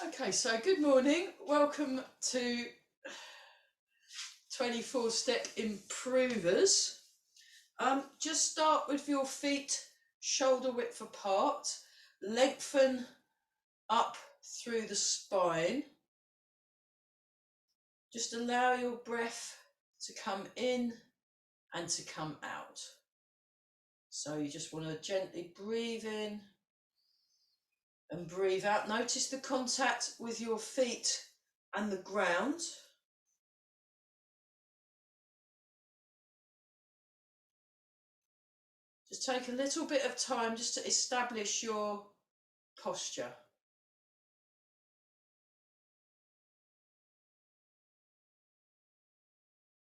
Okay, so good morning. Welcome to 24 Step Improvers. Just start with your feet shoulder width apart. Lengthen up through the spine. Just allow your breath to come in and to come out. So you just want to gently breathe in and breathe out. Notice the contact with your feet and the ground. Just take a little bit of time just to establish your posture.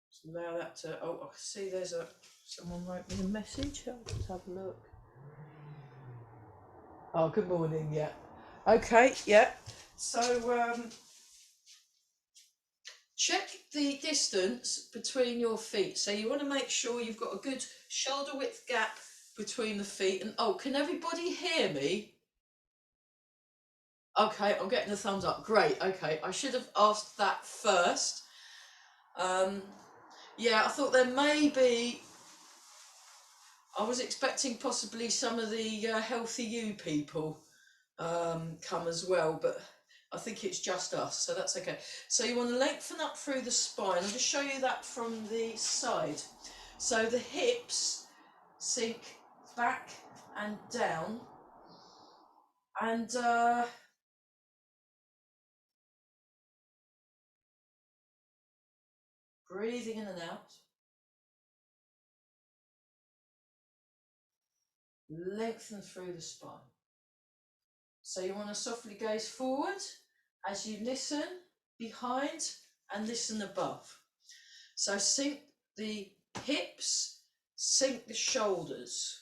Just allow that to, oh, I see there's someone wrote me a message. Let's have a look. Oh, good morning, yeah. Okay, yeah. So check the distance between your feet. So you want to make sure you've got a good shoulder width gap between the feet. And oh, can everybody hear me? Okay, I'm getting the thumbs up. Great, okay. I should have asked that first. Yeah, I thought there may be, I was expecting possibly some of the Healthy You people come as well, but I think it's just us, so that's okay. So you want to lengthen up through the spine. I'll just show you that from the side. So the hips sink back and down, and breathing in and out. Lengthen through the spine. So you want to softly gaze forward as you listen behind and listen above. So sink the hips, sink the shoulders.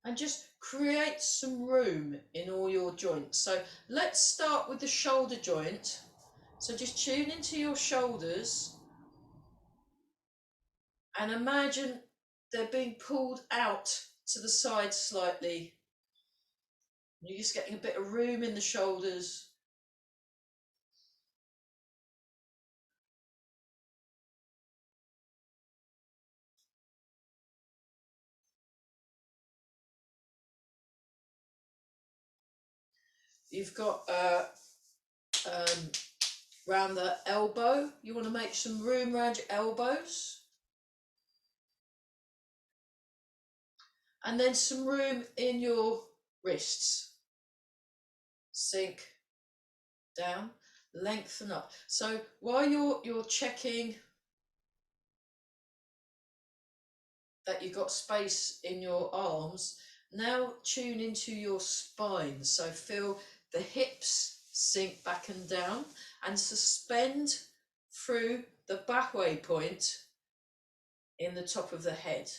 And just create some room in all your joints. So let's start with the shoulder joint. So just tune into your shoulders and imagine they're being pulled out to the side slightly. You're just getting a bit of room in the shoulders. You've got around the elbow, you want to make some room around your elbows. And then some room in your wrists. Sink down, lengthen up. So while you're checking that you've got space in your arms, now tune into your spine. So feel the hips sink back and down and suspend through the backway point in the top of the head.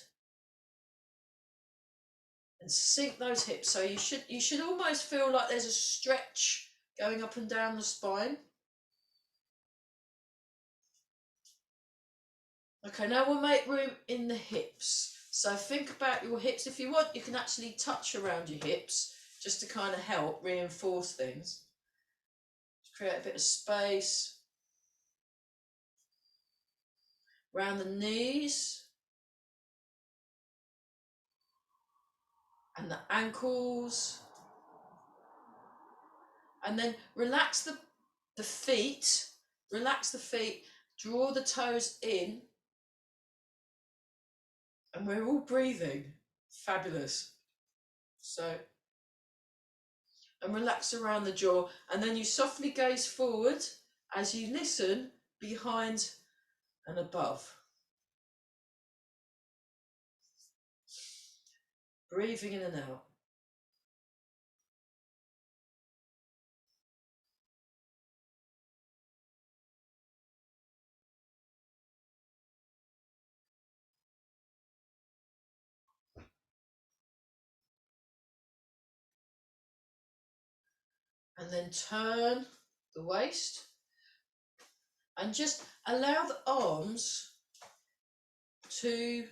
And sink those hips. So you should almost feel like there's a stretch going up and down the spine. Okay, now we'll make room in the hips. So think about your hips. If you want, you can actually touch around your hips just to kind of help reinforce things. Just create a bit of space. Around the knees. And the ankles. And then relax the feet. Relax the feet. Draw the toes in. And we're all breathing. Fabulous. So, and relax around the jaw. And then you softly gaze forward as you listen behind and above. Breathing in and out. And then turn the waist and just allow the arms to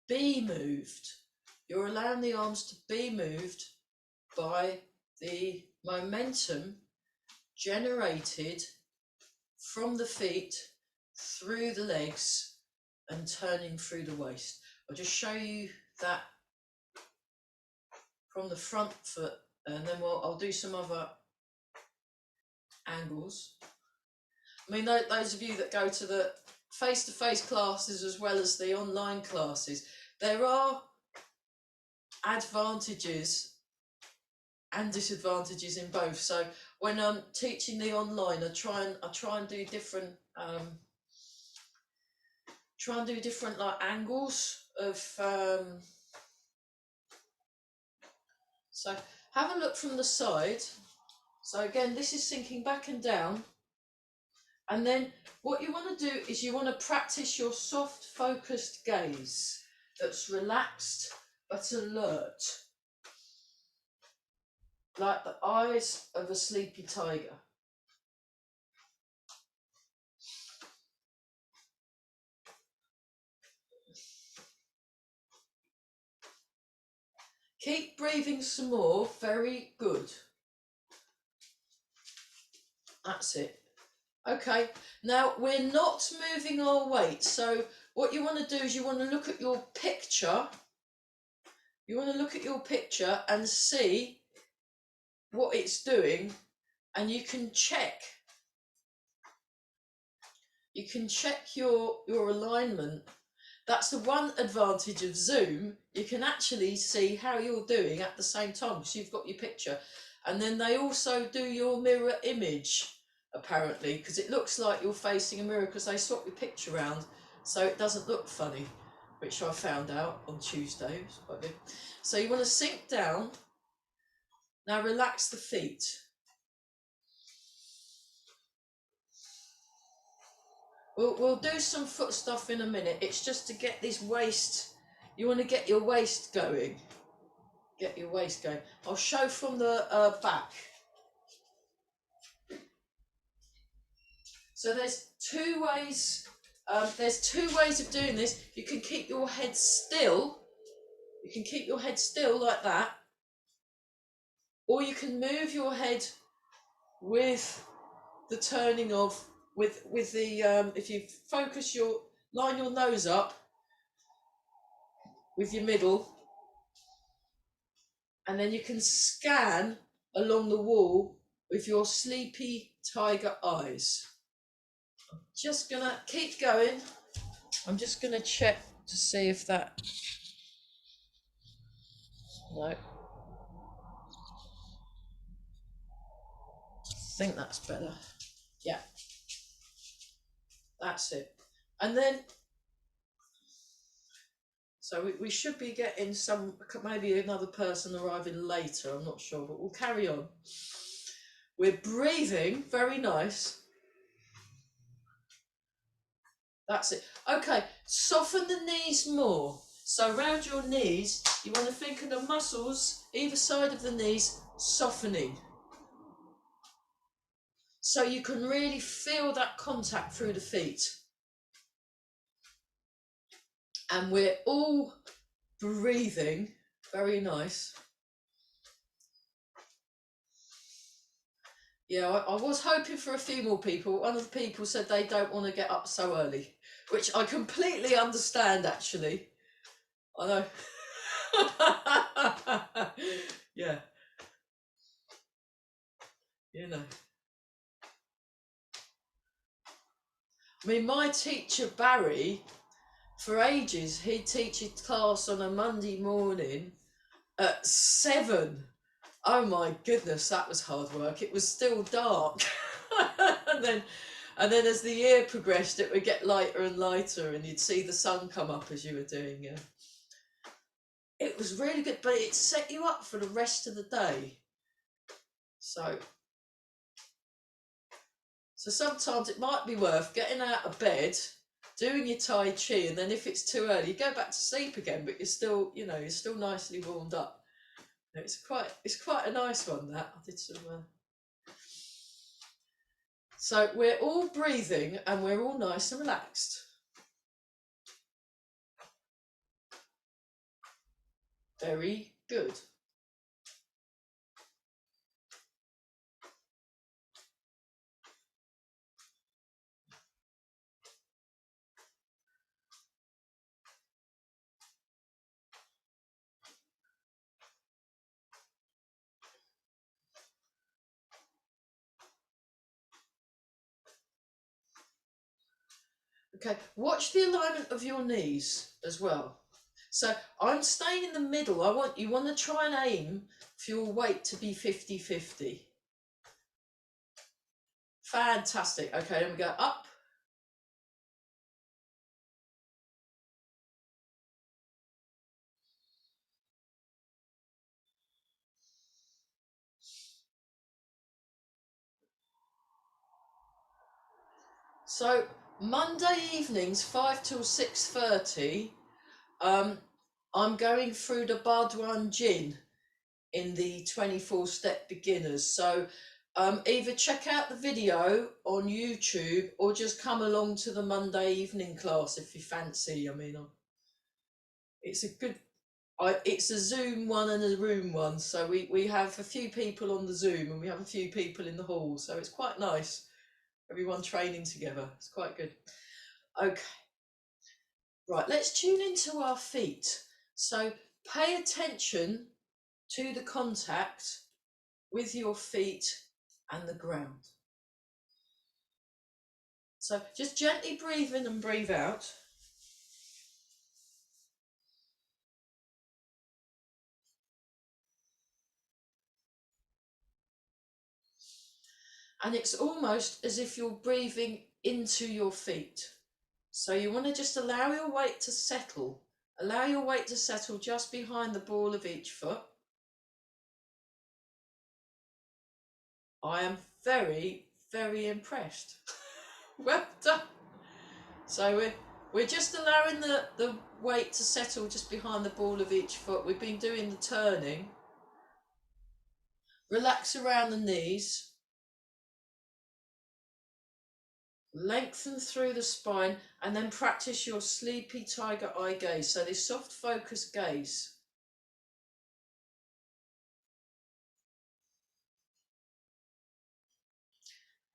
be moved. You're allowing the arms to be moved by the momentum generated from the feet through the legs and turning through the waist. I'll just show you that from the front foot, and then I'll do some other angles. I mean, those of you that go to the face-to-face classes as well as the online classes, there are advantages and disadvantages in both. So when I'm teaching the online, I try and do different like angles of so have a look from the side. So again, this is sinking back and down, and then what you want to do is you want to practice your soft focused gaze that's relaxed but alert, like the eyes of a sleepy tiger. Keep breathing some more. Very good. That's it. Okay, now we're not moving our weight. So what you want to do is you want to look at your picture. You want to look at your picture and see what it's doing, and you can check. You can check your alignment. That's the one advantage of Zoom. You can actually see how you're doing at the same time because you've got your picture. And then they also do your mirror image, apparently, because it looks like you're facing a mirror because they swap your picture around so it doesn't look funny, which I found out on Tuesday. It was quite good. So you want to sink down. Now relax the feet. We'll do some foot stuff in a minute. It's just to get this waist. You want to get your waist going. Get your waist going. I'll show from the back. So there's two ways. There's two ways of doing this. You can keep your head still. You can keep your head still like that, or you can move your head with the turning of with the if you focus line your nose up with your middle, and then you can scan along the wall with your sleepy tiger eyes. I'm just gonna keep going. I'm just gonna check to see if that, no, I think that's better. Yeah, that's it. And then so we should be getting some, maybe another person arriving later, I'm not sure, but we'll carry on. We're breathing, very nice. That's it. Okay, soften the knees more. So around your knees, you want to think of the muscles either side of the knees softening. So you can really feel that contact through the feet. And we're all breathing, very nice. Yeah, I was hoping for a few more people. One of the people said they don't want to get up so early, which I completely understand, actually. I know. Yeah. You know. I mean, my teacher, Barry, for ages, he'd teach his class on a Monday morning at 7. Oh my goodness, that was hard work. It was still dark. and then as the year progressed, it would get lighter and lighter, and you'd see the sun come up as you were doing it. It was really good, but it set you up for the rest of the day. So sometimes it might be worth getting out of bed, doing your Tai Chi, and then if it's too early, you go back to sleep again, but you're still, you're still nicely warmed up. It's quite a nice one, that. I did some... So we're all breathing and we're all nice and relaxed. Very good. Okay, watch the alignment of your knees as well. So I'm staying in the middle. You want to try and aim for your weight to be 50-50. Fantastic. Okay, then we go up. So Monday evenings, 5 till 6:30, I'm going through the Duan Jin in the 24-step beginners. So either check out the video on YouTube or just come along to the Monday evening class if you fancy. I mean, it's a good, it's a Zoom one and a room one. So we have a few people on the Zoom and we have a few people in the hall. So it's quite nice. Everyone training together. It's quite good. Okay. Right, let's tune into our feet. So pay attention to the contact with your feet and the ground. So just gently breathe in and breathe out. And it's almost as if you're breathing into your feet. So you want to just allow your weight to settle. Allow your weight to settle just behind the ball of each foot. I am very, very impressed. Well done. So we're just allowing the weight to settle just behind the ball of each foot. We've been doing the turning. Relax around the knees. Lengthen through the spine and then practice your sleepy tiger eye gaze. So this soft focused gaze.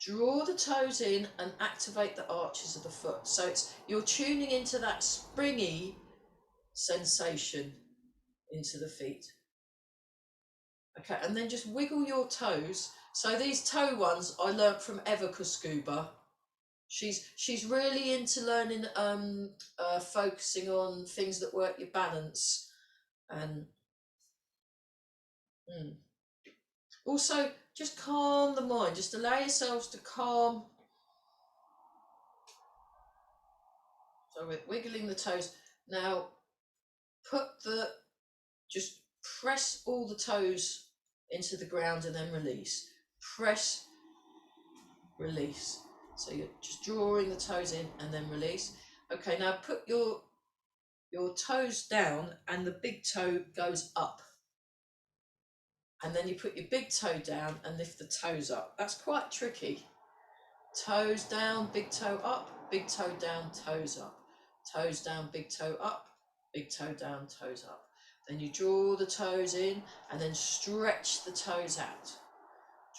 Draw the toes in and activate the arches of the foot. So you're tuning into that springy sensation into the feet. Okay, and then just wiggle your toes. So these toe ones I learnt from Everka Scuba. She's really into learning, focusing on things that work your balance, and also just calm the mind. Just allow yourselves to calm. So we're wiggling the toes now. Just press all the toes into the ground and then release. Press, release. So you're just drawing the toes in and then release. Okay, now put your toes down and the big toe goes up. And then you put your big toe down and lift the toes up. That's quite tricky. Toes down, big toe up, big toe down, toes up. Toes down, big toe up, big toe down, toes up. Then you draw the toes in and then stretch the toes out.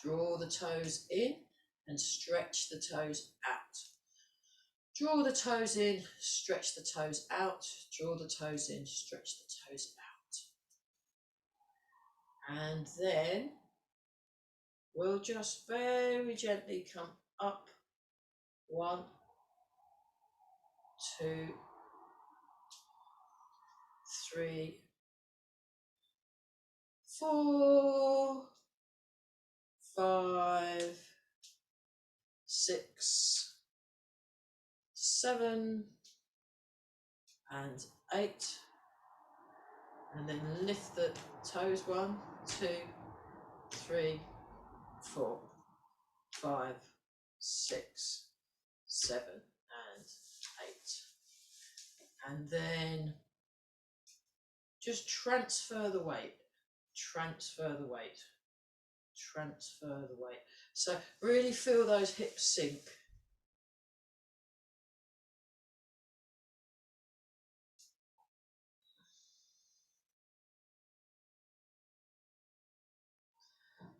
Draw the toes in and stretch the toes out. Draw the toes in, stretch the toes out. Draw the toes in, stretch the toes out. And then we'll just very gently come up. 1, 2, 3, 4, 5, 6, 7, and 8. And then lift the toes. 1, 2, 3, 4, 5, 6, 7, and 8. And then just transfer the weight. Transfer the weight. Transfer the weight. So really feel those hips sink.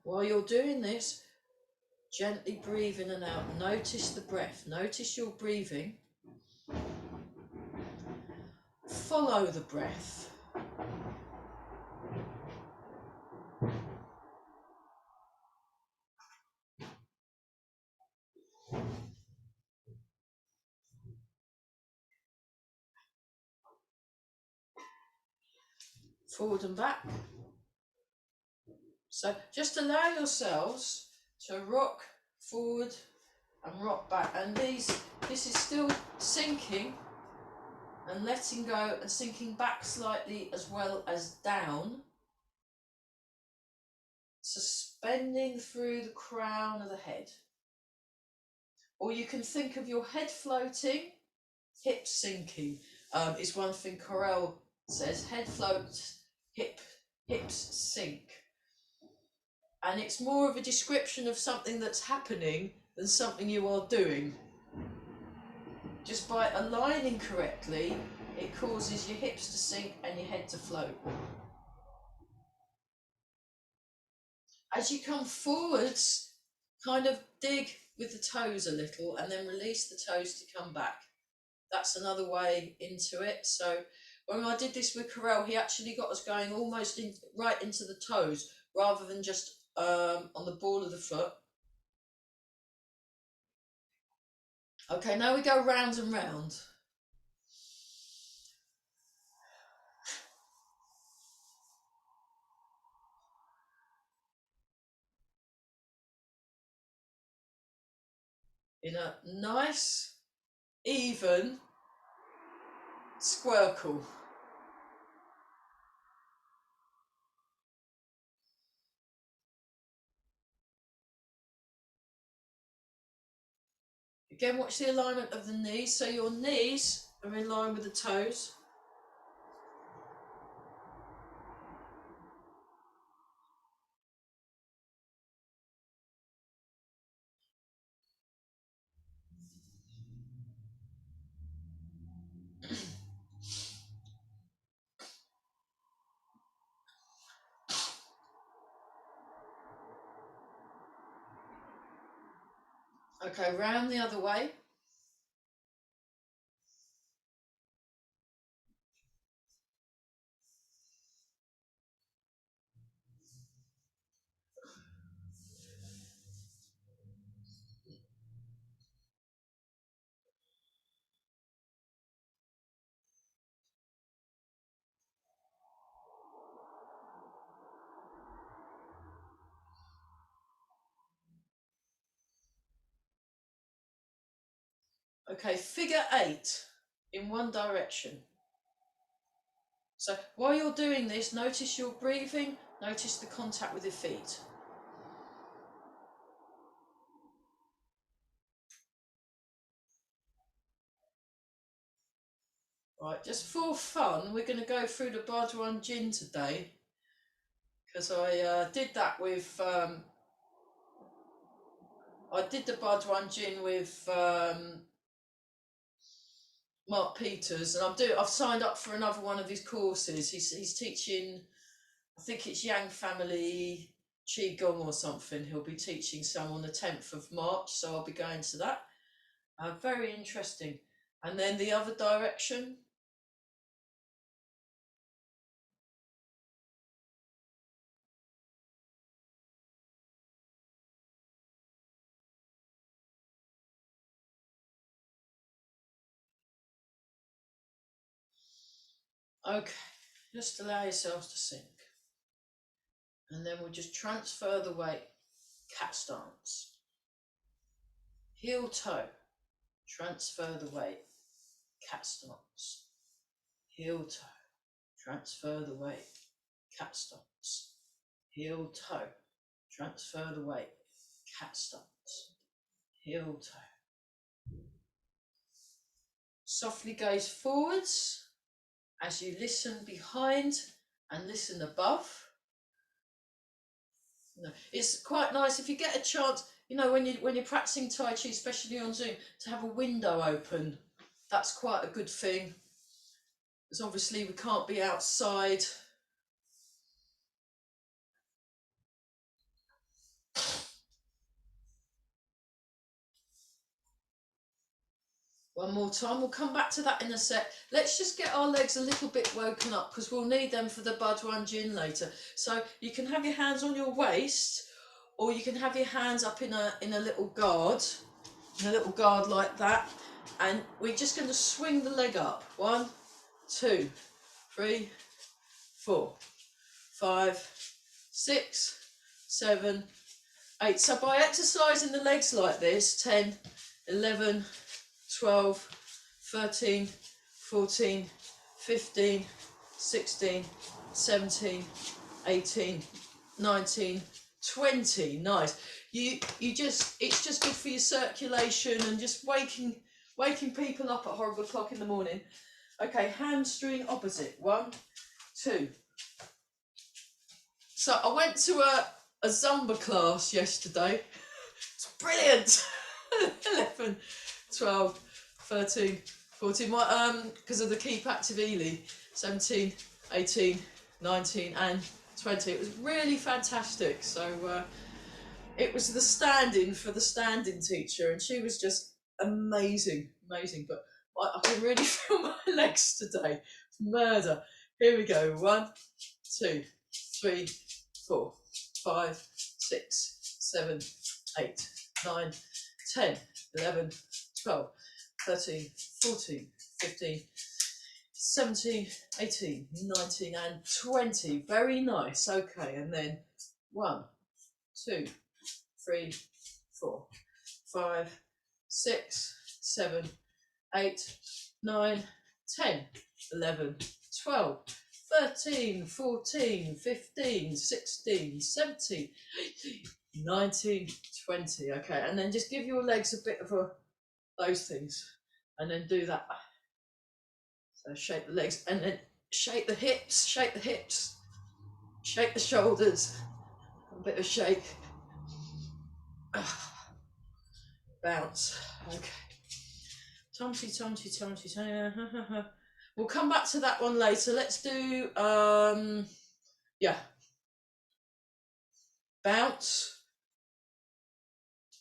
While you're doing this, gently breathe in and out. Notice the breath. Notice your breathing. Follow the breath. Forward and back. So just allow yourselves to rock forward and rock back. And this is still sinking and letting go and sinking back slightly as well as down. Suspending through the crown of the head. Or you can think of your head floating, hips sinking. Is one thing Corel says, head floats, hips sink. And it's more of a description of something that's happening than something you are doing. Just by aligning correctly, it causes your hips to sink and your head to float. As you come forwards, kind of dig with the toes a little and then release the toes to come back. That's another way into it. So when I did this with Corel, he actually got us going almost right into the toes rather than just on the ball of the foot. Okay, now we go round and round. In a nice, even squircle. Again, watch the alignment of the knees. So your knees are in line with the toes. Okay, round the other way. Okay, figure 8 in one direction. So while you're doing this, notice your breathing, notice the contact with your feet. Right, just for fun, we're going to go through the Duan Jin today, because I did that with, I did the Duan Jin with Mark Peters, and I've signed up for another one of his courses. He's teaching, I think it's Yang Family Qigong or something. He'll be teaching some on the 10th of March, so I'll be going to that. Very interesting. And then the other direction. Okay, just allow yourselves to sink. And then we'll just transfer the weight. Cat stance. Heel toe. Transfer the weight. Cat stance. Heel toe. Transfer the weight. Cat stance. Heel toe. Transfer the weight. Cat stance. Heel toe. Softly gaze forwards as you listen behind and listen above. It's quite nice if you get a chance, you know, when you're practicing Tai Chi, especially on Zoom, to have a window open. That's quite a good thing, because obviously we can't be outside. One more time. We'll come back to that in a sec. Let's just get our legs a little bit woken up because we'll need them for the Duan Jin later. So you can have your hands on your waist, or you can have your hands up in a little guard, like that. And we're just going to swing the leg up. 1, 2, 3, 4, 5, 6, 7, 8. So by exercising the legs like this, 10, 11, 12, 13, 14, 15, 16, 17, 18, 19, 20. Nice. It's just good for your circulation and just waking people up at horrible o'clock in the morning. Okay, hamstring opposite. 1, 2. So I went to a Zumba class yesterday. It's brilliant. 11, 12, 13, 14, because of the Keep Active Ely, 17, 18, 19 and 20. It was really fantastic. So it was the stand-in for the stand-in teacher, and she was just amazing. But I can really feel my legs today. Murder. Here we go. 1, 2, 3, 4, 5, 6, 7, 8, 9, 10, 11, 12, 13, 14, 15, 17, 18, 19 and 20. Very nice. Okay, and then 1, 2, 3, 4, 5, 6, 7, 8, 9, 10, 11, 12, 13, 14, 15, 16, 17, 18, 19, 20. Okay, and then just give your legs a bit of those things, and then do that. So shake the legs, and then shake the hips, shake the shoulders, a bit of shake. Bounce. Okay. Tumty. We'll come back to that one later. Let's do bounce.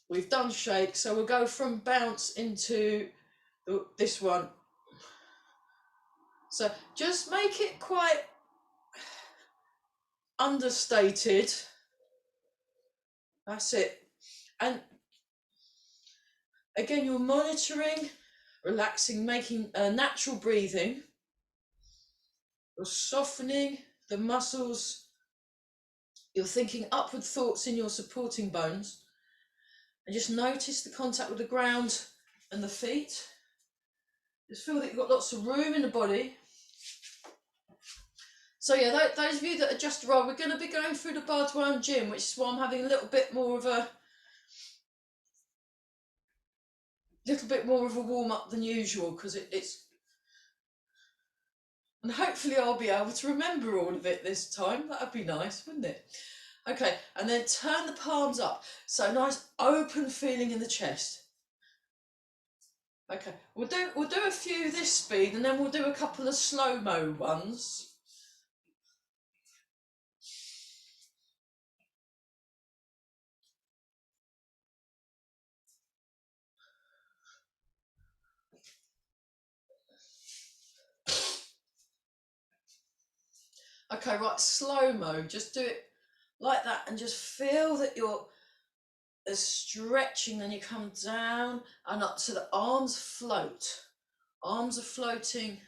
We've done shake, so we'll go from bounce into this one. So just make it quite understated. That's it. And again, you're monitoring, relaxing, making natural breathing. You're softening the muscles. You're thinking upward thoughts in your supporting bones. And just notice the contact with the ground and the feet. Just feel that you've got lots of room in the body. So yeah, those of you that are just arrived, we're going to be going through the Duan Jin, which is why I'm having a little bit more of a warm up than usual, because it's, and hopefully I'll be able to remember all of it this time. That'd be nice, wouldn't it? Okay, and then turn the palms up. So nice open feeling in the chest. Okay, we'll do a few this speed, and then we'll do a couple of slow-mo ones. Okay, right, slow-mo. Just do it like that, and just feel that you're stretching, then you come down and up so the arms float. Arms are floating.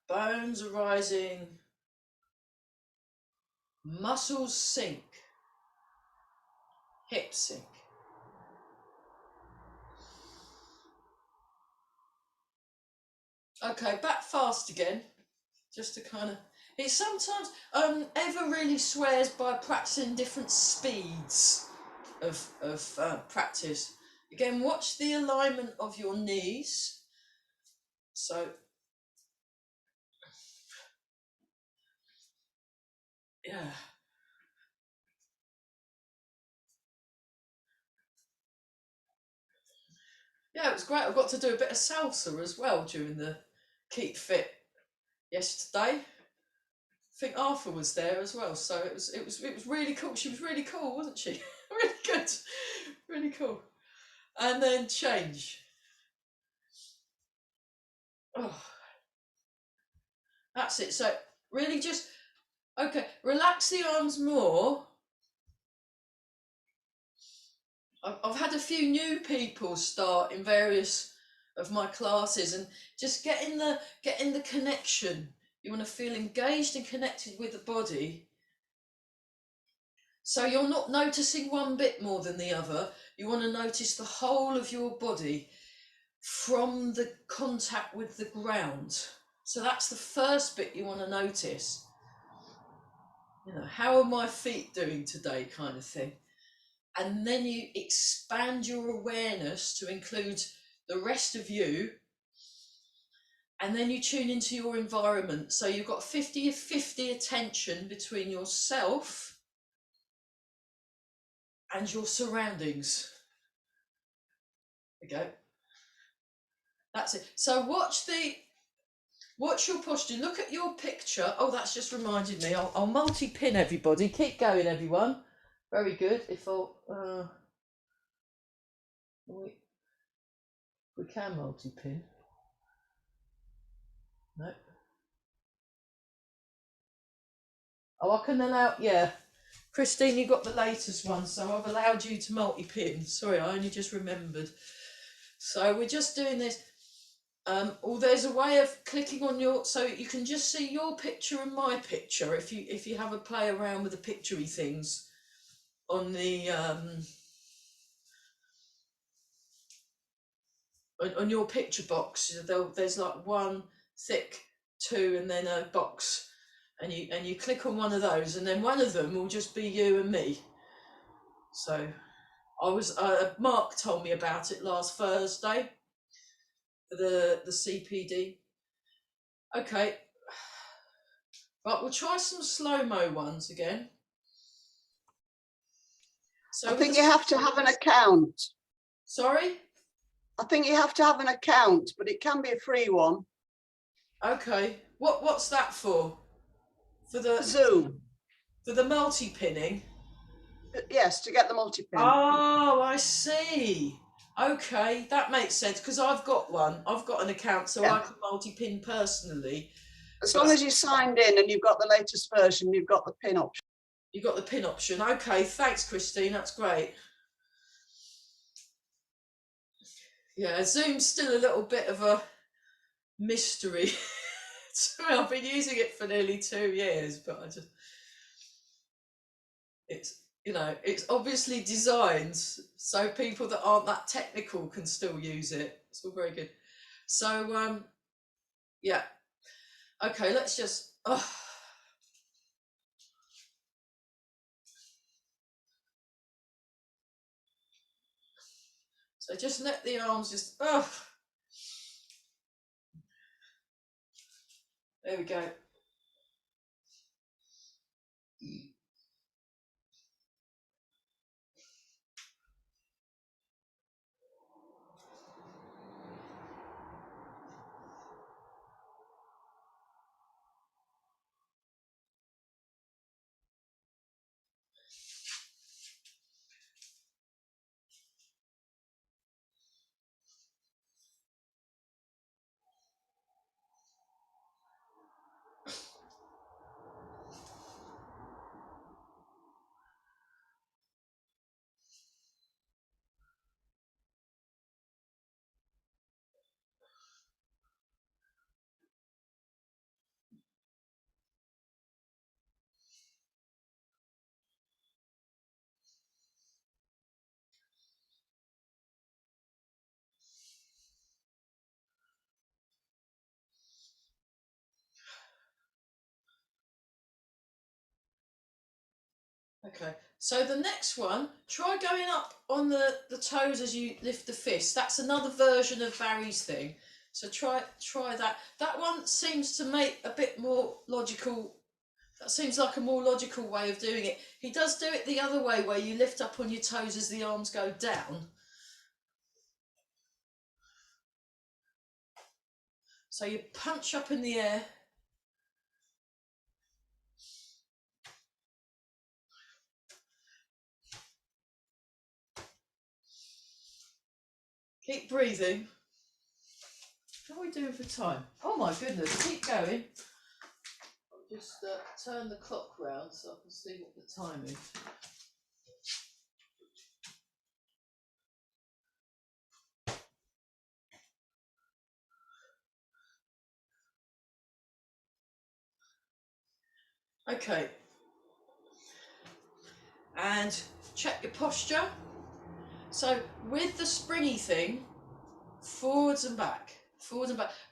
Bones are rising. Muscles sink. Hips sink. Okay, back fast again. Just to kind of, it sometimes Eva really swears by practicing different speeds of practice. Again, watch the alignment of your knees. So yeah. Yeah, it was great. I got to do a bit of salsa as well during the Keep Fit yesterday. I think Arthur was there as well, so it was really cool. She was really cool, wasn't she? Really good, really cool. and then change. Oh, that's it. So really just, okay, relax the arms more. I've had a few new people start in various of my classes, and just getting the connection. You want to feel engaged and connected with the body. So you're not noticing one bit more than the other. You want to notice the whole of your body from the contact with the ground. So that's the first bit you want to notice. You know, how are my feet doing today, kind of thing. And then you expand your awareness to include the rest of you, and then you tune into your environment. So you've got 50-50 attention between yourself and your surroundings. There you go. That's it. So watch your posture. Look at your picture. Oh, that's just reminded me. I'll multi-pin everybody. Keep going, everyone. Very good. If we can multi-pin. No. Oh, I can allow. Yeah, Christine, you got the latest one, so I've allowed you to multi-pin. Sorry, I only just remembered. So we're just doing this. There's a way of clicking on your, so you can just see your picture and my picture if you have a play around with the picturey things on the on your picture box. There's like one thick, two, and then a box, and you click on one of those, and then one of them will just be you and me. So I was Mark told me about it last Thursday. The CPD. Okay, but we'll try some slow-mo ones again. So I think you have to have an account. Sorry? I think you have to have an account, but it can be a free one. Okay. What's that for? For the Zoom. For the multi-pinning? Yes, to get the multi-pin. Oh, I see. Okay, that makes sense, because I've got one. I've got an account, so yeah. I can multi-pin personally. As long as you signed in and you've got the latest version, you've got the pin option. You've got the pin option. Okay, thanks, Christine. That's great. Yeah, Zoom's still a little bit of a mystery. I've been using it for nearly 2 years, but it's obviously designed so people that aren't that technical can still use it. It's all very good. So yeah. Okay, let's just so just let the arms just there we go. Okay, so the next one, try going up on the toes as you lift the fist. That's another version of Barry's thing. So try that. That one seems to make a bit more logical. That seems like a more logical way of doing it. He does do it the other way, where you lift up on your toes as the arms go down. So you punch up in the air. Keep breathing. How are we doing for time? Oh my goodness, keep going. I'll just turn the clock round so I can see what the time is. Okay. And check your posture. So with the springy thing, forwards and back,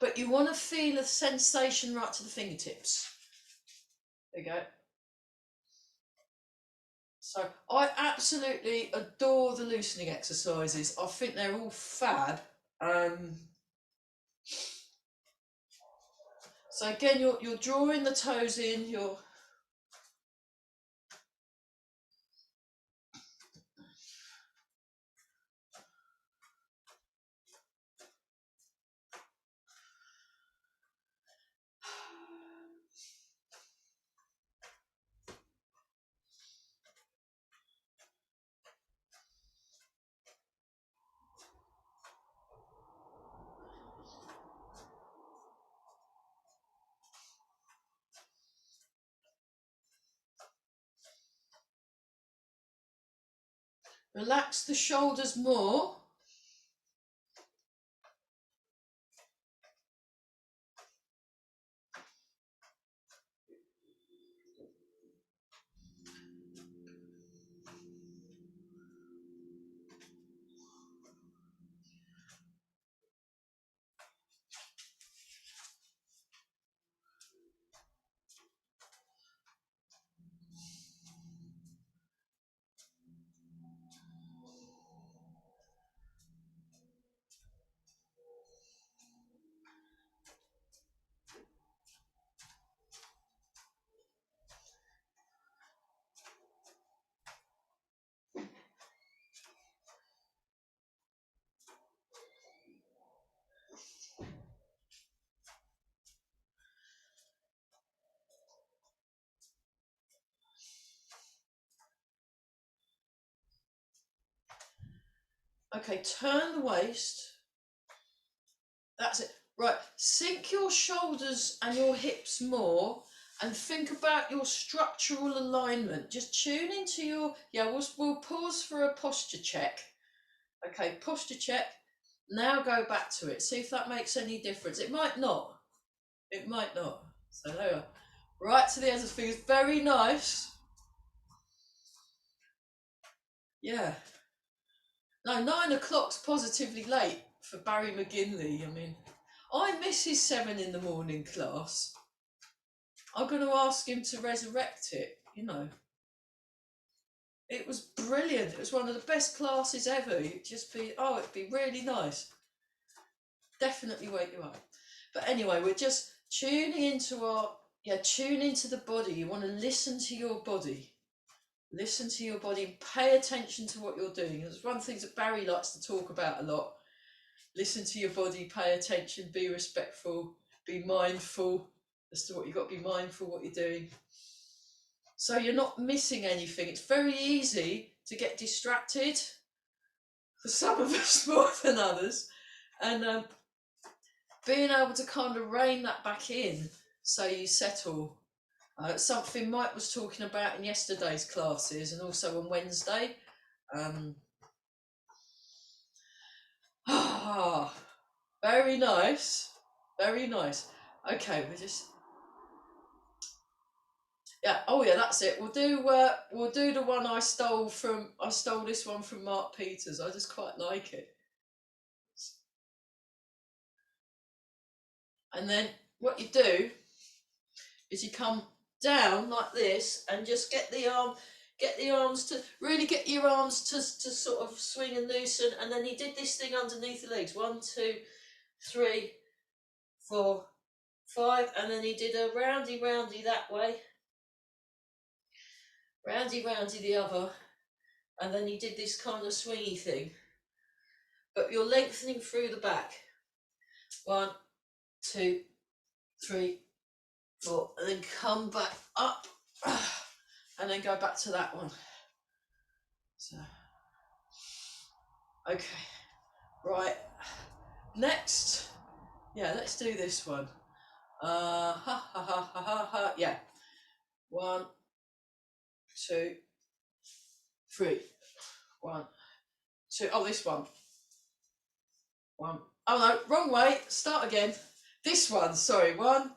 but you want to feel a sensation right to the fingertips. There you go. So I absolutely adore the loosening exercises. I think they're all fab. So again, you're drawing the toes in. Relax the shoulders more. Okay, turn the waist. That's it. Right, sink your shoulders and your hips more and think about your structural alignment. Just tune into your, we'll pause for a posture check. Okay, posture check. Now go back to it. See if that makes any difference. It might not. It might not. So there we are. Right to the ends of the fingers. Very nice. Yeah. No, 9 o'clock's positively late for Barry McGinley. I mean, I miss his 7 in the morning class. I'm going to ask him to resurrect it, you know. It was brilliant. It was one of the best classes ever. It'd just be, it'd be really nice. Definitely wake you up. But anyway, we're just tuning into tune into the body. You want to listen to your body. Listen to your body and pay attention to what you're doing. There's one thing that Barry likes to talk about a lot. Listen to your body, pay attention, be respectful, be mindful as to what you've got to be mindful what you're doing. So you're not missing anything. It's very easy to get distracted, for some of us more than others. And being able to kind of rein that back in so you settle. Something Mike was talking about in yesterday's classes and also on Wednesday. Very nice. Very nice. Okay, we just... Yeah, that's it. We'll do the one I stole this one from Mark Peters. I just quite like it. And then what you do is you come down like this and just get the arms to really get your arms to sort of swing and loosen, and then he did this thing underneath the legs. 1, 2, 3, 4, 5, and then he did a roundy that way, roundy the other, and then he did this kind of swingy thing. But you're lengthening through the back. 1, 2, 3, 4, and then come back up, and then go back to that one. So, okay, Right, next, yeah, let's do this one. Ha ha ha ha ha ha, yeah. 1, 2, 3. 1, 2. Oh, this one. 1. Oh no, wrong way. Start again. This one, sorry. 1,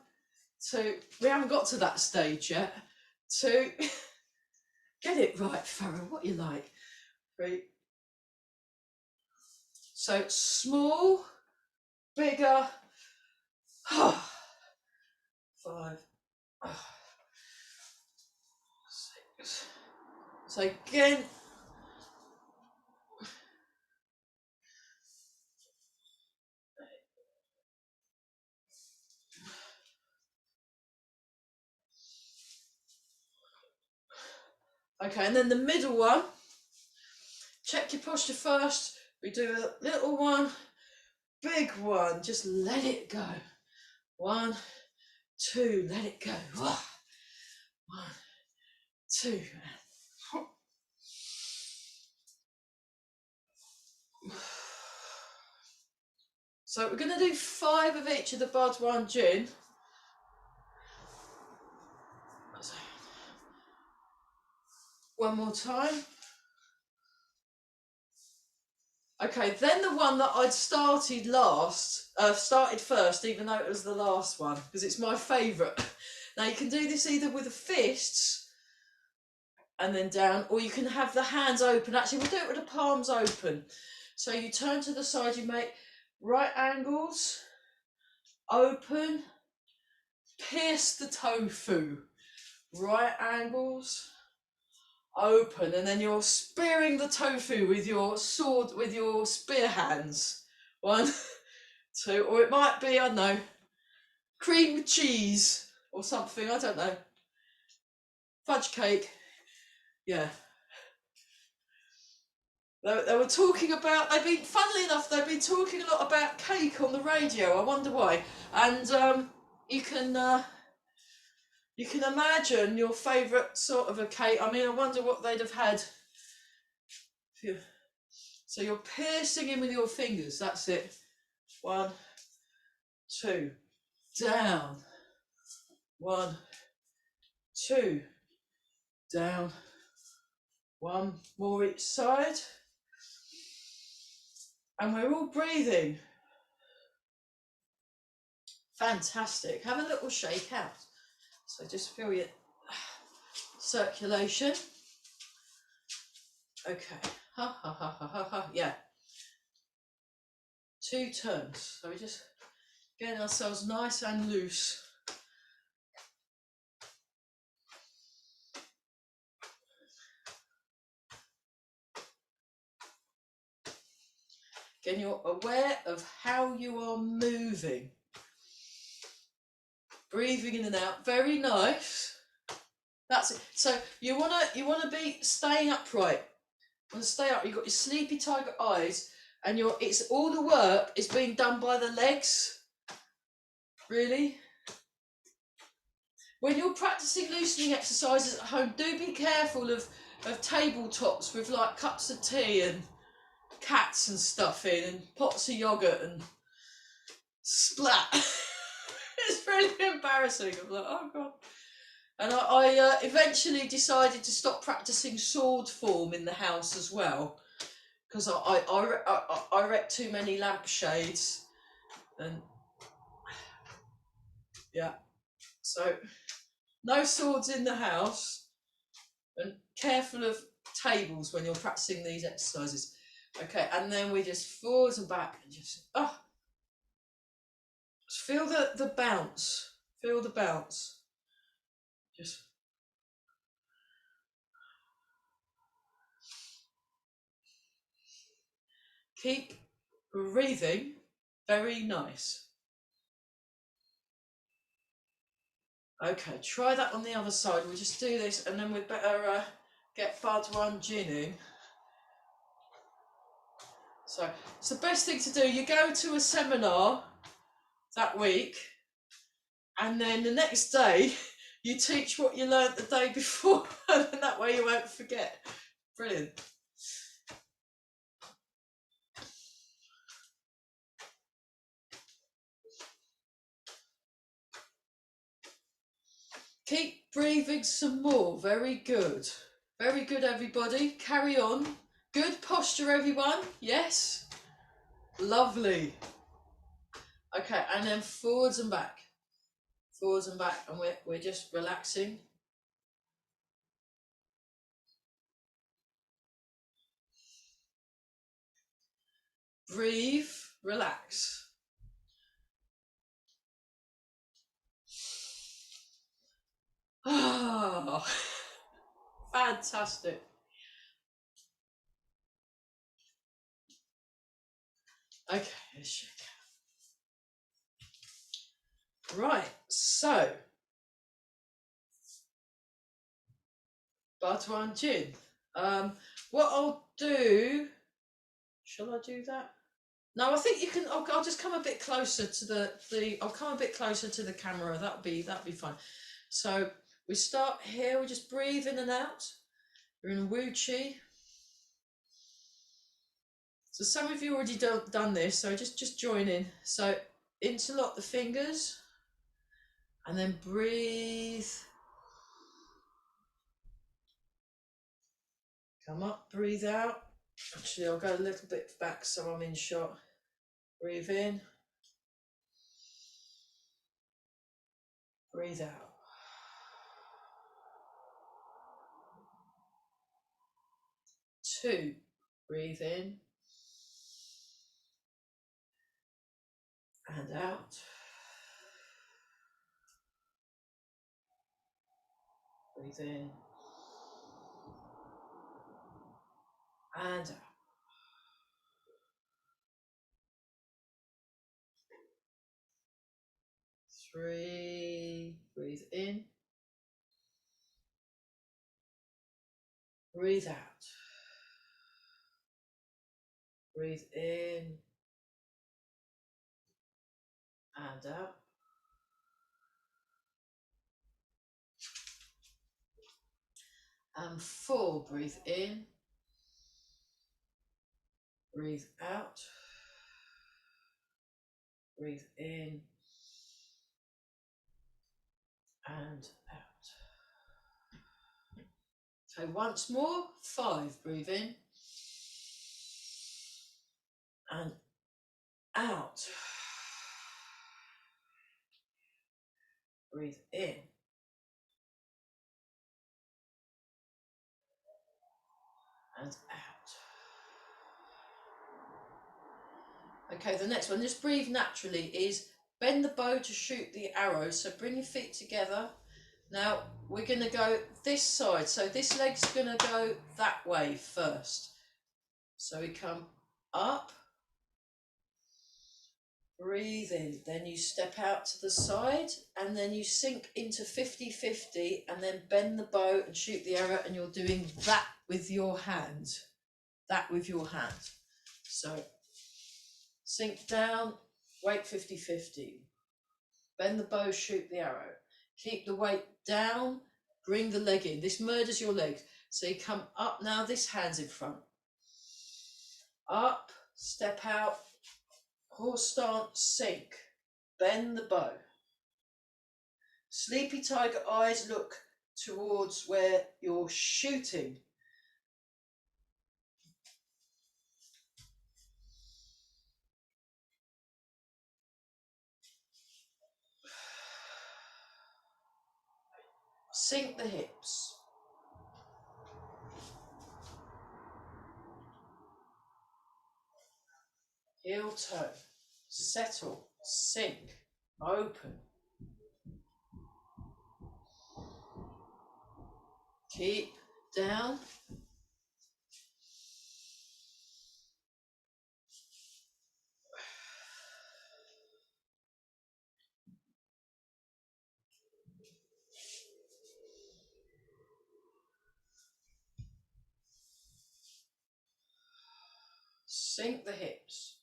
2. We haven't got to that stage yet. 2. Get it right, Farrell. What you like? 3. So small, bigger. 5. 6. So again. Okay, and then the middle one. Check your posture first. We do a little one, big one. Just let it go. 1, 2. Let it go. 1, 2. So we're going to do 5 of each of the Duan Jin. One more time. Okay, then the one that I'd started first, even though it was the last one, because it's my favourite. Now you can do this either with the fists and then down, or you can have the hands open. Actually, we'll do it with the palms open. So you turn to the side, you make right angles, open, pierce the tofu, right angles, open, and then you're spearing the tofu with your sword, with your spear hands. 1, 2, or it might be, I don't know, cream cheese or something, I don't know, fudge cake, yeah. They were talking about, funnily enough, they've been talking a lot about cake on the radio. I wonder why. And you can imagine your favourite sort of a cake. I mean, I wonder what they'd have had. So you're piercing in with your fingers. That's it. 1, 2, down. 1, 2, down. 1 more each side. And we're all breathing. Fantastic. Have a little shake out. So just feel your circulation. Okay. Ha ha ha ha ha ha. Yeah. 2 turns. So we're just getting ourselves nice and loose. Again, you're aware of how you are moving. Breathing in and out. Very nice. That's it. So you wanna be staying upright. You wanna stay up. You've got your sleepy tiger eyes, and it's all the work is being done by the legs. Really. When you're practicing loosening exercises at home, do be careful of tabletops with like cups of tea and cats and stuff in and pots of yogurt and splat. It's really embarrassing. I'm like, oh god. And I eventually decided to stop practicing sword form in the house as well, because I wrecked too many lampshades, and yeah, so no swords in the house, and careful of tables when you're practicing these exercises. Okay, and then we just forwards and back and just feel the bounce. Feel the bounce. Just keep breathing. Very nice. Okay, try that on the other side. We'll just do this, and then we'd better get Duan Jin in. So it's the best thing to do. You go to a seminar that week, and then the next day you teach what you learnt the day before, and that way you won't forget. Brilliant. Keep breathing some more. Very good. Very good, everybody. Carry on. Good posture, everyone. Yes. Lovely. Okay, and then forwards and back. Forwards and back, and we're just relaxing. Breathe, relax. Oh, fantastic. Okay, let's check. Right, so Duan Jin. What I'll do, shall I do that? No, I think you can. I'll just come a bit closer to the. I'll come a bit closer to the camera. That'll be fine. So we start here. We just breathe in and out. We're in Wu Chi. So some of you already done this. So just join in. So interlock the fingers, and then breathe. Come up, breathe out. Actually, I'll go a little bit back so I'm in shot. Breathe in. Breathe out. Two. Breathe in. And out. Breathe in. And out. Three. Breathe in. Breathe out. Breathe in. And out. And four. Breathe in. Breathe out. Breathe in. And out. Okay, once more. Five. Breathe in. And out. Breathe in. And out. Okay, the next one, just breathe naturally, is bend the bow to shoot the arrow. So bring your feet together. Now we're going to go this side. So this leg's going to go that way first. So we come up, breathe in, then you step out to the side, and then you sink into 50-50, and then bend the bow and shoot the arrow, and you're doing that with your hand. That with your hand. So sink down, weight 50-50. Bend the bow, shoot the arrow. Keep the weight down, bring the leg in. This murders your leg. So you come up now, this hand's in front. Up, step out, horse stance, sink. Bend the bow. Sleepy tiger eyes look towards where you're shooting. Sink the hips. Heel toe. Settle. Sink. Open. Keep down. Sink the hips.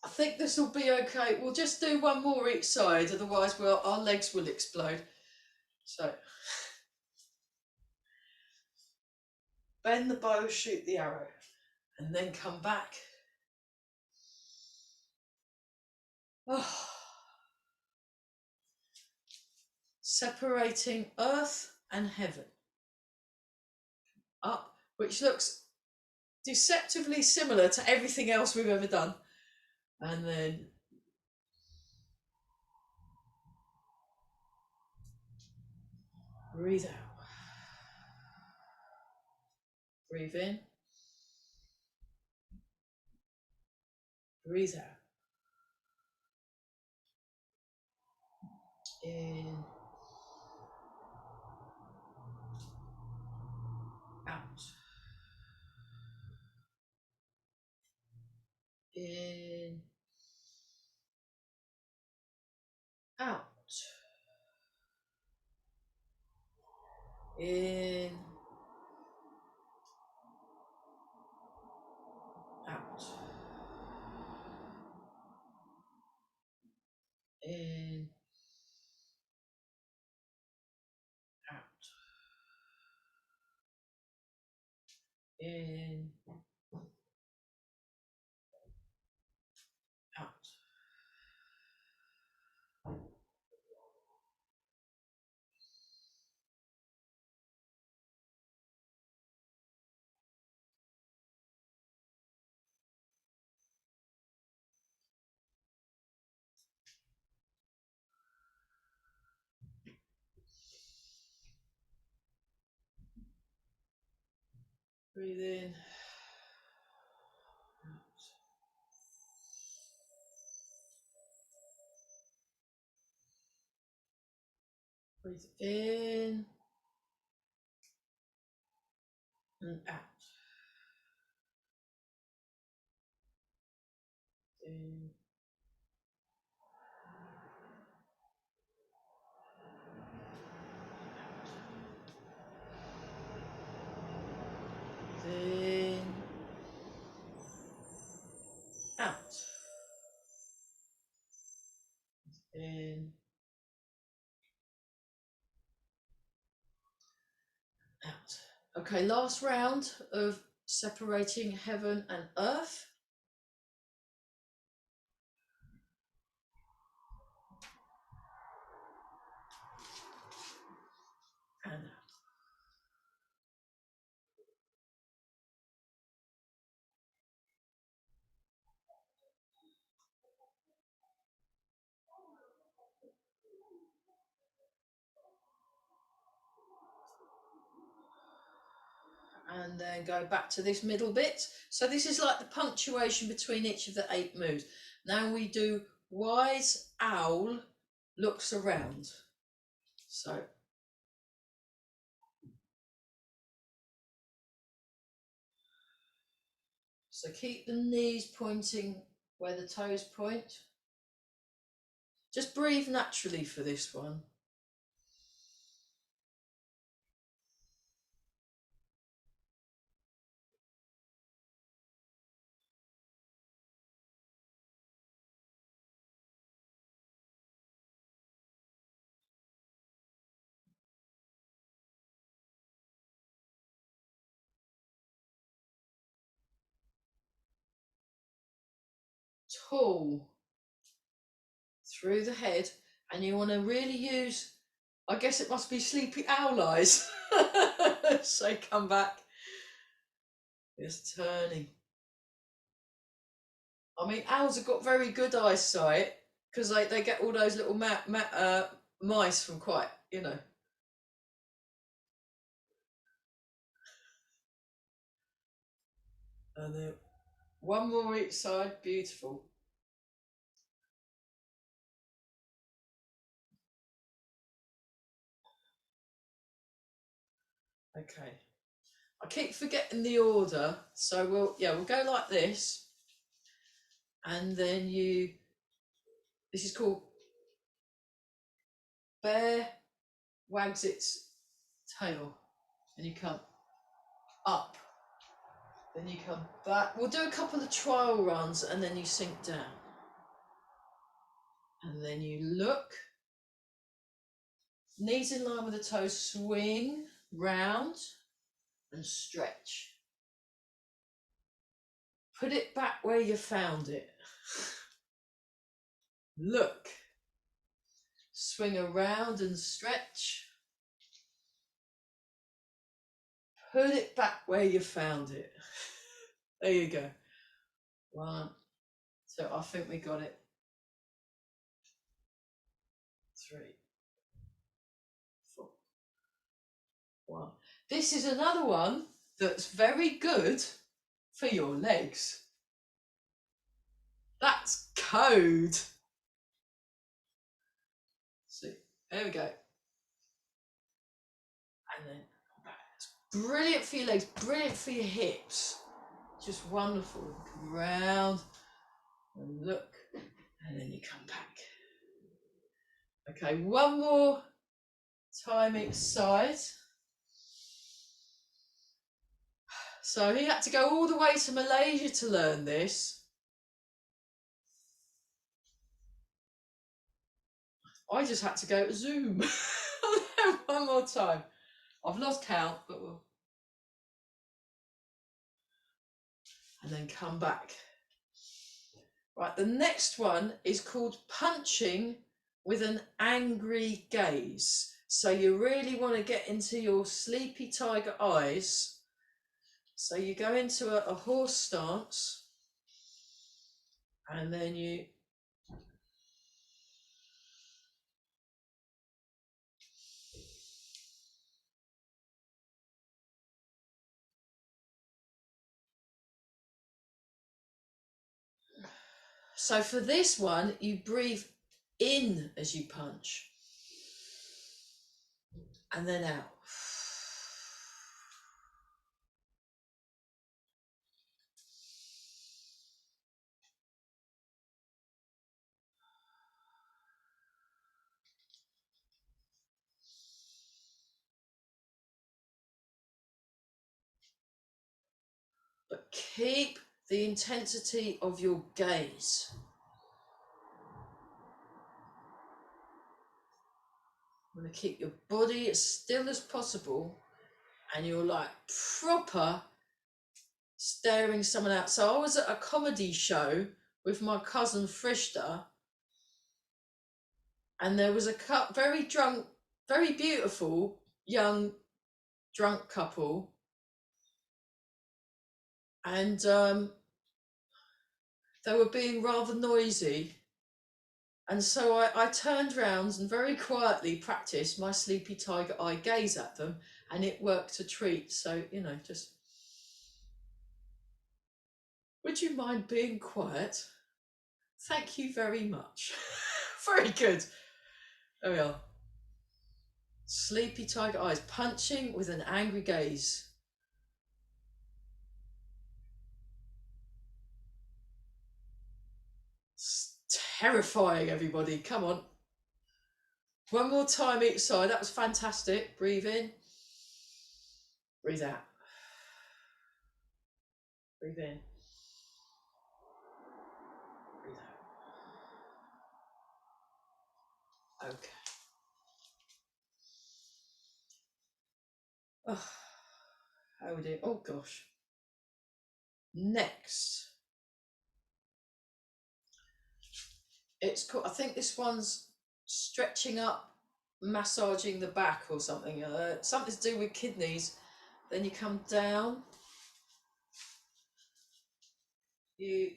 I think this will be okay. We'll just do one more each side, otherwise our legs will explode. So, bend the bow, shoot the arrow, and then come back. Oh. Separating earth and heaven. Up, which looks deceptively similar to everything else we've ever done. And then breathe out. Breathe in. Breathe out. In. Out. In. Out. In. Out. In. Out. In. Out. Breathe in. Out. Breathe in and out. In. In. Out. In. Out. Okay, last round of separating heaven and earth. And out. And then go back to this middle bit. So this is like the punctuation between each of the 8 moves. Now we do wise owl looks around. So keep the knees pointing where the toes point. Just breathe naturally for this one. Tall through the head, and you want to really use, I guess it must be sleepy owl eyes. So come back, just turning. I mean, owls have got very good eyesight because they get all those little mice from quite, you know. And then one more each side, beautiful. Okay, I keep forgetting the order, so we'll go like this, and then this is called bear wags its tail, and you come up, then you come back. We'll do a couple of trial runs, and then you sink down, and then you look, knees in line with the toes, swing round and stretch. Put it back where you found it. look, swing around and stretch, put it back where you found it. There you go. 1, so I think we got it. 3, 4, 1. This is another one that's very good for your legs. That's code. See, there we go. And then it's brilliant for your legs, brilliant for your hips. Just wonderful. Come round and look, and then you come back. Okay, one more time each side. So he had to go all the way to Malaysia to learn this. I just had to go to Zoom. One more time. I've lost count, but we'll... And then come back. Right, the next one is called punching with an angry gaze. So you really want to get into your sleepy tiger eyes. So you go into a horse stance, and then you so for this one, you breathe in as you punch, and then out. But keep the intensity of your gaze. You want to keep your body as still as possible, and you're like proper staring someone out. So I was at a comedy show with my cousin Frishta, and there was a very drunk, very beautiful young drunk couple, and they were being rather noisy, and so I turned round and very quietly practiced my sleepy tiger eye gaze at them, and it worked a treat. So, you know, just, would you mind being quiet? Thank you very much. Very good. There we are. Sleepy tiger eyes, punching with an angry gaze. It's terrifying, everybody. Come on. One more time each side. That was fantastic. Breathe in. Breathe out. Breathe in. Breathe out. Okay. Oh, how we do? Oh gosh. Next, it's called, I think this one's stretching up, massaging the back or something. Something to do with kidneys. Then you come down. You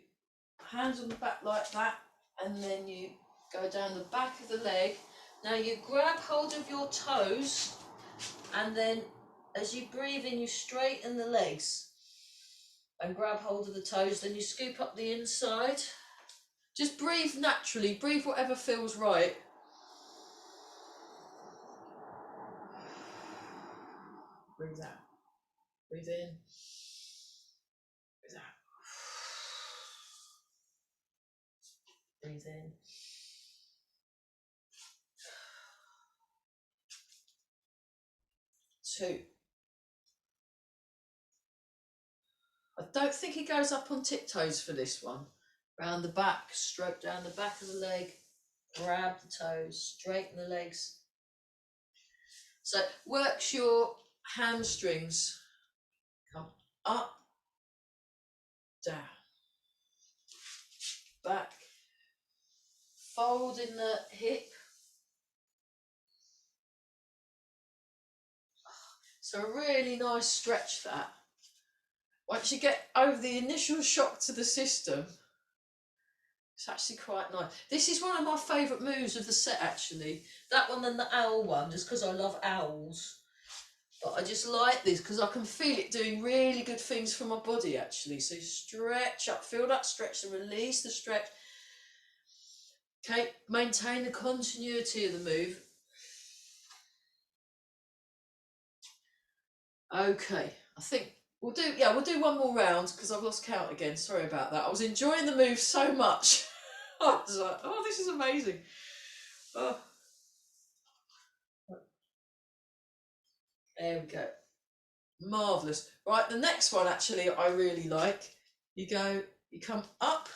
hands on the back like that, and then you go down the back of the leg. Now you grab hold of your toes, and then as you breathe in, you straighten the legs and grab hold of the toes. Then you scoop up the inside. Just breathe naturally, breathe whatever feels right. Breathe out. Breathe in. Breathe out. Breathe in. 2. I don't think he goes up on tiptoes for this one. Round the back, stroke down the back of the leg, grab the toes, straighten the legs. So works your hamstrings. Come up, down, back, fold in the hip. So a really nice stretch that. Once you get over the initial shock to the system, it's actually quite nice. This is one of my favourite moves of the set, actually. That one and the owl one, just because I love owls. But I just like this because I can feel it doing really good things for my body, actually. So stretch up, feel that stretch and release the stretch. Okay, maintain the continuity of the move. Okay, I think we'll do one more round because I've lost count again. Sorry about that. I was enjoying the move so much. I was like, oh, this is amazing. Oh. There we go. Marvellous. Right, the next one actually I really like. You come up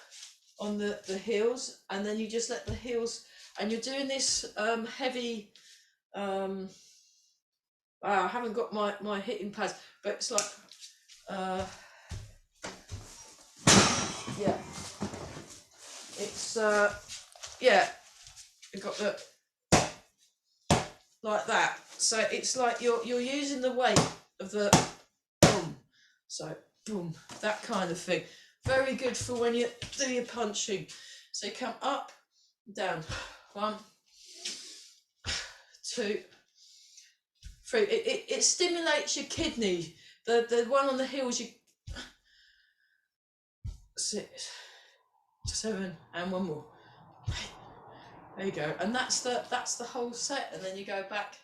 on the heels and then you just let the heels, and you're doing this heavy, I haven't got my hitting pads, but it's like, yeah, it's, yeah, you've got the, like that. So it's like you're using the weight of the boom. So boom, that kind of thing. Very good for when you do your punching. So you come up, down. 1, 2, 3. It stimulates your kidney. The one on the heels, you 6, 7, and one more. There you go. And that's the whole set. And then you go back.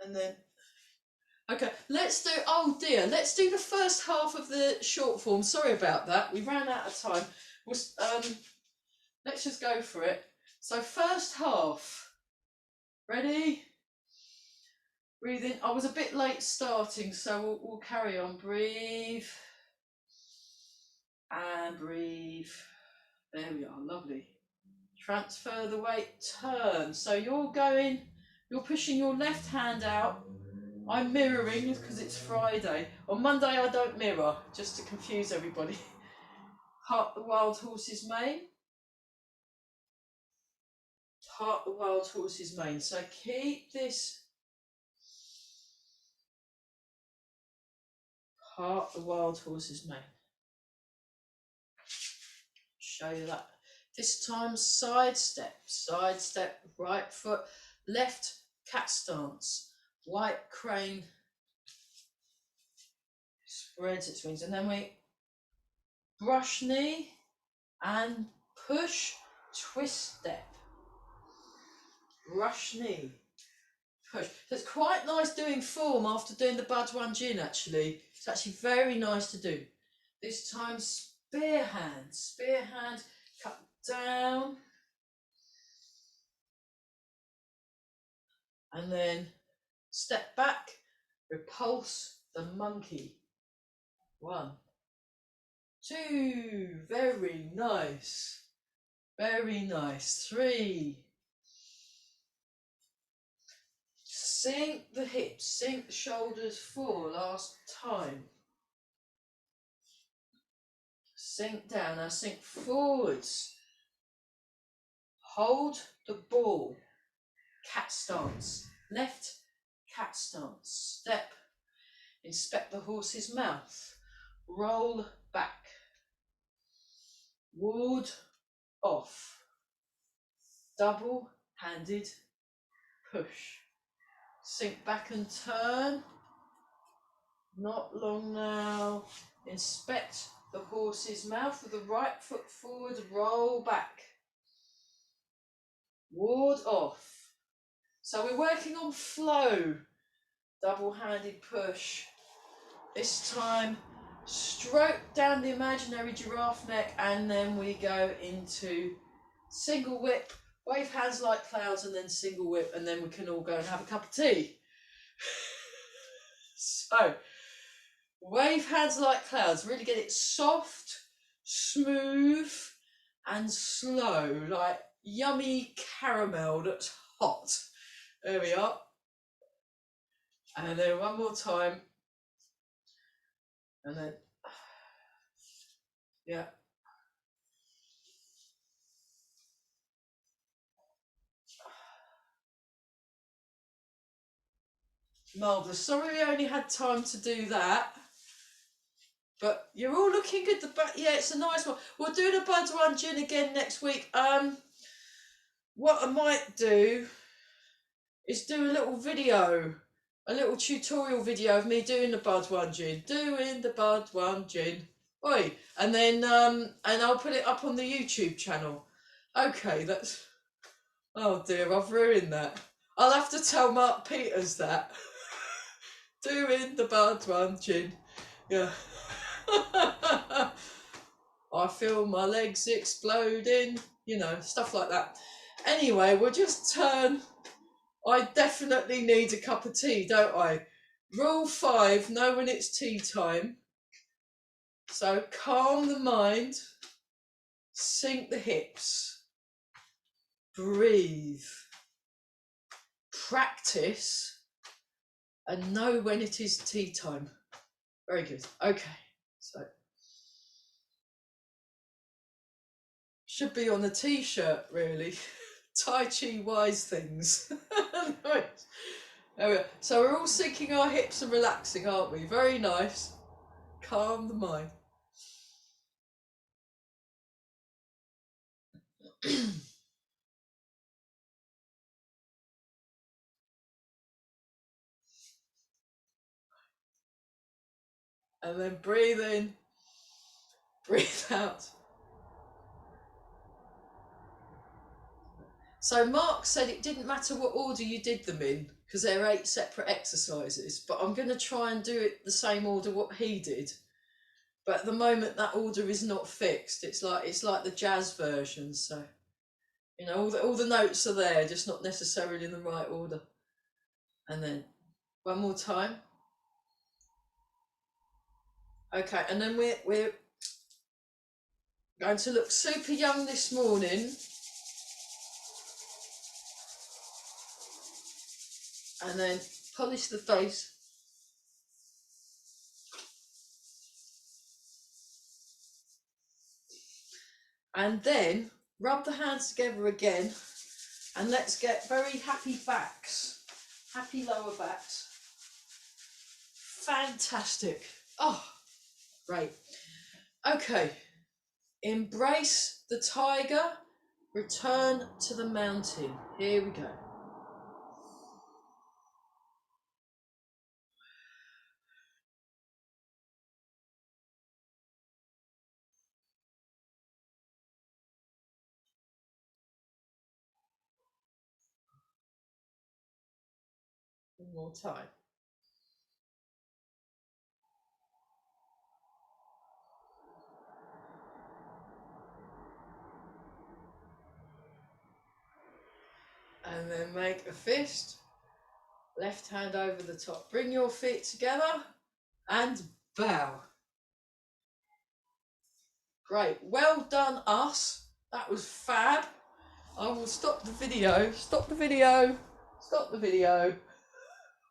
And then okay, let's do, oh dear, let's do the first half of the short form. Sorry about that, we ran out of time. Let's just go for it. So first half, ready? Breathe in. I was a bit late starting, so we'll carry on. Breathe. And breathe. There we are, lovely. Transfer the weight, turn. So you're pushing your left hand out. I'm mirroring because it's Friday. On Monday I don't mirror, just to confuse everybody. Heart the wild horse's mane. Heart the wild horse's mane. So keep this. Heart the wild horse's mane. Show you that. This time side step, right foot, left cat stance, white crane, spreads its wings, and then we brush knee and push, twist step, brush knee, push. So it's quite nice doing form after doing the Duan Jin, actually. It's actually very nice to do. This time spear hand, cut down, and then step back, repulse the monkey. 1, 2, very nice, very nice. 3, sink the hips, sink the shoulders. 4, last time. Sink down, now sink forwards. Hold the ball, cat stance, left cat stance, step, inspect the horse's mouth, roll back, ward off, double-handed push, sink back and turn, not long now, inspect the horse's mouth with the right foot forward, roll back, ward off. So we're working on flow, double-handed push. This time, stroke down the imaginary giraffe neck, and then we go into single whip, wave hands like clouds, and then single whip, and then we can all go and have a cup of tea. So, wave hands like clouds, really get it soft, smooth, and slow, like yummy caramel that's hot. There we are. And then one more time. And then, yeah. Marvellous. Sorry we only had time to do that. But you're all looking good. Yeah, it's a nice one. We'll do the Duan Jin again next week. What I might do is do a little video, a little tutorial video of me doing the Duan Jin, Duan Jin. Oi, and then and I'll put it up on the YouTube channel. Okay, that's. Oh dear, I've ruined that. I'll have to tell Mark Peters that. Doing the Duan Jin. Yeah. I feel my legs exploding, you know, stuff like that. Anyway, we'll just turn. I definitely need a cup of tea, don't I? Rule 5, know when it's tea time. So calm the mind, sink the hips, breathe, practice, and know when it is tea time. Very good. Okay, so should be on a t-shirt, really. Tai Chi wise things. Right. There we go. So we're all sinking our hips and relaxing, aren't we? Very nice. Calm the mind. And then breathe in, breathe out. So Mark said it didn't matter what order you did them in, because they're 8 separate exercises, but I'm going to try and do it the same order what he did. But at the moment that order is not fixed. It's like the jazz version, so you know all the notes are there, just not necessarily in the right order. And then one more time. Okay, and then we're going to look super young this morning. And then polish the face. And then rub the hands together again. And let's get very happy backs. Happy lower backs. Fantastic. Oh, great. Okay. Embrace the tiger. Return to the mountain. Here we go. One more time. And then make a fist. Left hand over the top. Bring your feet together and bow. Great. Well done, us. That was fab. I will stop the video. Stop the video. Stop the video.